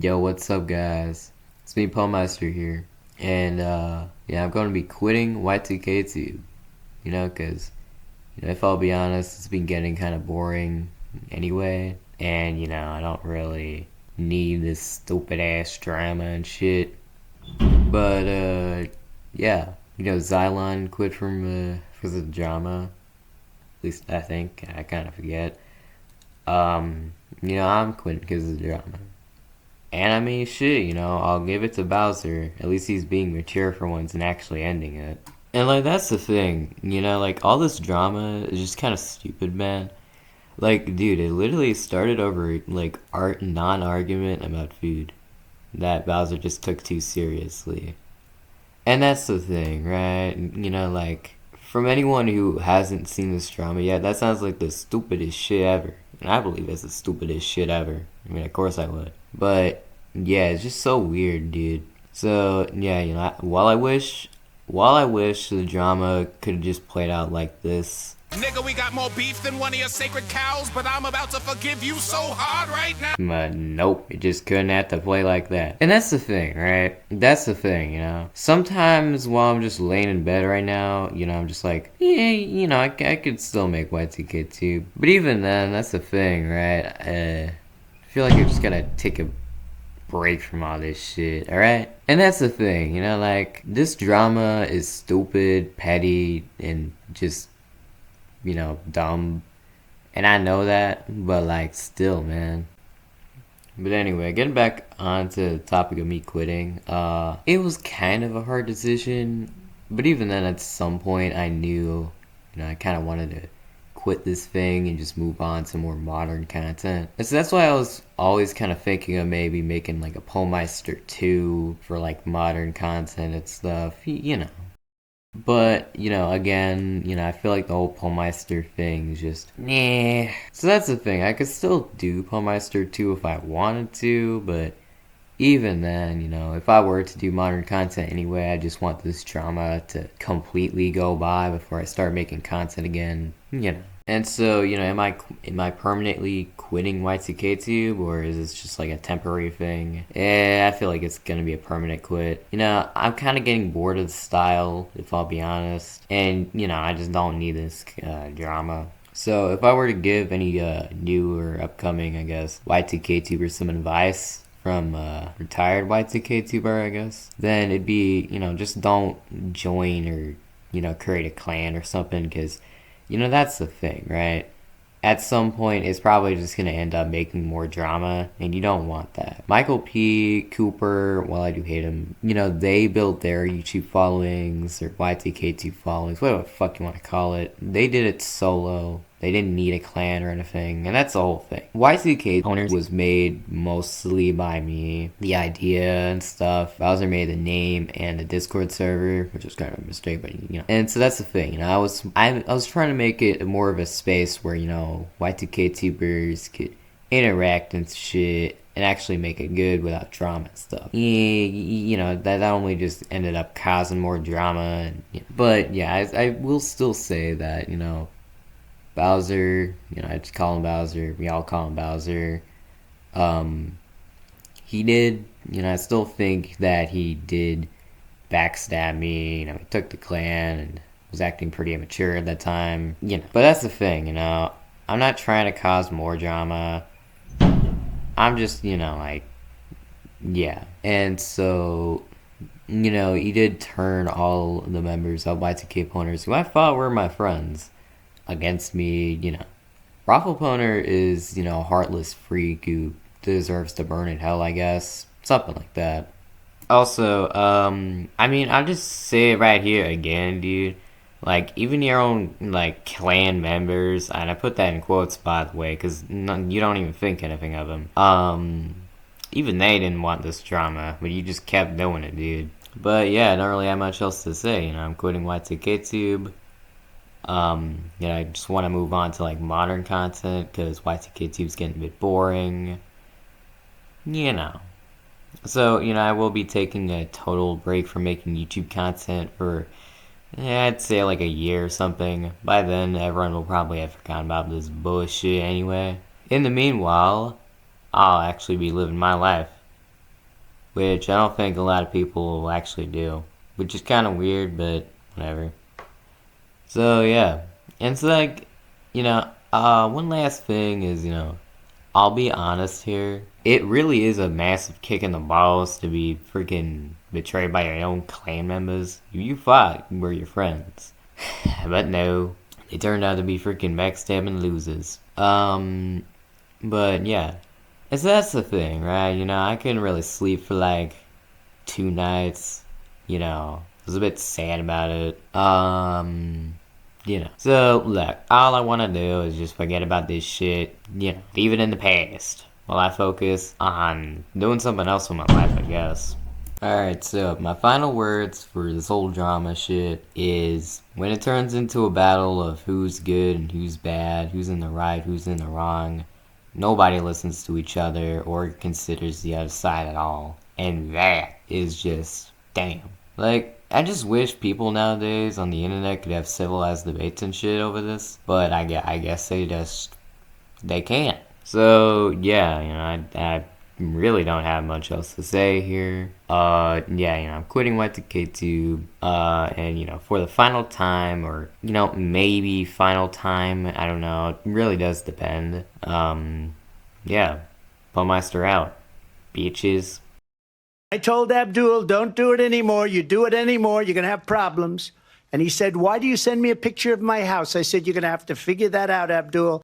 Yo, what's up, guys? It's me, pwnmiester here, and yeah, I'm going to be quitting Y2KTUBE. Because if I'll be honest, it's been getting kind of boring anyway, and I don't really need this stupid ass drama and shit. But yeah, Xylon quit from for the drama. At least I think. I kind of forget. I'm quitting because of the drama. And I mean, shit, I'll give it to Bowser. At least he's being mature for once and actually ending it. And, like, that's the thing, like, all this drama is just kind of stupid, man. Like, dude, it literally started over, like, non-argument about food that Bowser just took too seriously. And that's the thing, right? Like, from anyone who hasn't seen this drama yet, that sounds like the stupidest shit ever. And I believe it's the stupidest shit ever. I mean, of course I would. But, yeah, it's just so weird, dude. So, yeah, while I wish the drama could have just played out like this. Nigga, we got more beef than one of your sacred cows, but I'm about to forgive you so hard right now. But nope, it just couldn't have to play like that. And that's the thing, right? That's the thing, Sometimes while I'm just laying in bed right now, I'm just like, yeah, I could still make Y2KTUBE. But even then, that's the thing, right? I feel like you're just gonna take a break from all this shit, alright? And that's the thing, like, this drama is stupid, petty, and just dumb. And I know that, but like still, man. But anyway, getting back onto the topic of me quitting, it was kind of a hard decision, but even then at some point I knew, I kind of wanted to quit this thing and just move on to more modern content. And so that's why I was always kind of thinking of maybe making like a pwnmiester 2 for like modern content and stuff. But, again, I feel like the whole pwnmiester thing is just, nah. So that's the thing, I could still do pwnmiester 2 if I wanted to, but even then, if I were to do modern content anyway, I just want this drama to completely go by before I start making content again. And so, am I permanently quitting Y2KTUBE, or is this just like a temporary thing? I feel like it's gonna be a permanent quit. I'm kind of getting bored of the style, if I'll be honest. And, I just don't need this drama. So, if I were to give any new or upcoming, I guess, Y2KTubers some advice from retired Y2KTuber, I guess, then it'd be, just don't join or, create a clan or something, because that's the thing, right? At some point, it's probably just going to end up making more drama, and you don't want that. Michael P., Cooper, while I do hate him, they built their YouTube followings, or Y2KTube followings, whatever the fuck you want to call it. They did it solo. They didn't need a clan or anything, and that's the whole thing. Y2K owners was made mostly by me. The idea and stuff. Bowser made the name and the Discord server, which was kind of a mistake, but And so that's the thing. I was trying to make it more of a space where Y2K tubers could interact and shit and actually make it good without drama and stuff. That only just ended up causing more drama. But yeah, I will still say that Bowser, I just call him Bowser, we all call him Bowser. He did, I still think that he did backstab me, he took the clan and was acting pretty immature at that time, But that's the thing, I'm not trying to cause more drama. I'm just, like, yeah. And so, he did turn all the members of Y2K Pwners, who I thought were my friends, against me, Raffleponer is, a heartless freak who deserves to burn in hell, I guess. Something like that. Also, I mean, I'll just say it right here again, dude. Like, even your own, like, clan members, and I put that in quotes, by the way, because you don't even think anything of them. Even they didn't want this drama, but you just kept doing it, dude. But yeah, I don't really have much else to say, I'm quitting Y2KTUBE. I just want to move on to like modern content because Y2KTube's getting a bit boring. So, I will be taking a total break from making YouTube content for, I'd say like a year or something. By then, everyone will probably have forgotten about this bullshit anyway. In the meanwhile, I'll actually be living my life. which I don't think a lot of people will actually do, which is kind of weird, but whatever. So yeah, and it's like, one last thing is, I'll be honest here. It really is a massive kick in the balls to be freaking betrayed by your own clan members. You thought were your friends, but no, they turned out to be freaking backstabbing losers. But yeah, and so that's the thing, right? I couldn't really sleep for like 2 nights. I was a bit sad about it. So look, all I want to do is just forget about this shit, leave it in the past while I focus on doing something else with my life, I guess. Alright, so my final words for this whole drama shit is when it turns into a battle of who's good and who's bad, who's in the right, who's in the wrong, nobody listens to each other or considers the other side at all. And that is just, damn. Like, I just wish people nowadays on the internet could have civilized debates and shit over this, but I guess they can't. So, yeah, I really don't have much else to say here. Yeah, I'm quitting Y2KTUBE, and, for the final time, or, maybe final time, I don't know, it really does depend. Yeah, pwnmiester out, bitches. I told Abdul, don't do it anymore. You do it anymore, you're going to have problems. And he said, why do you send me a picture of my house? I said, you're going to have to figure that out, Abdul.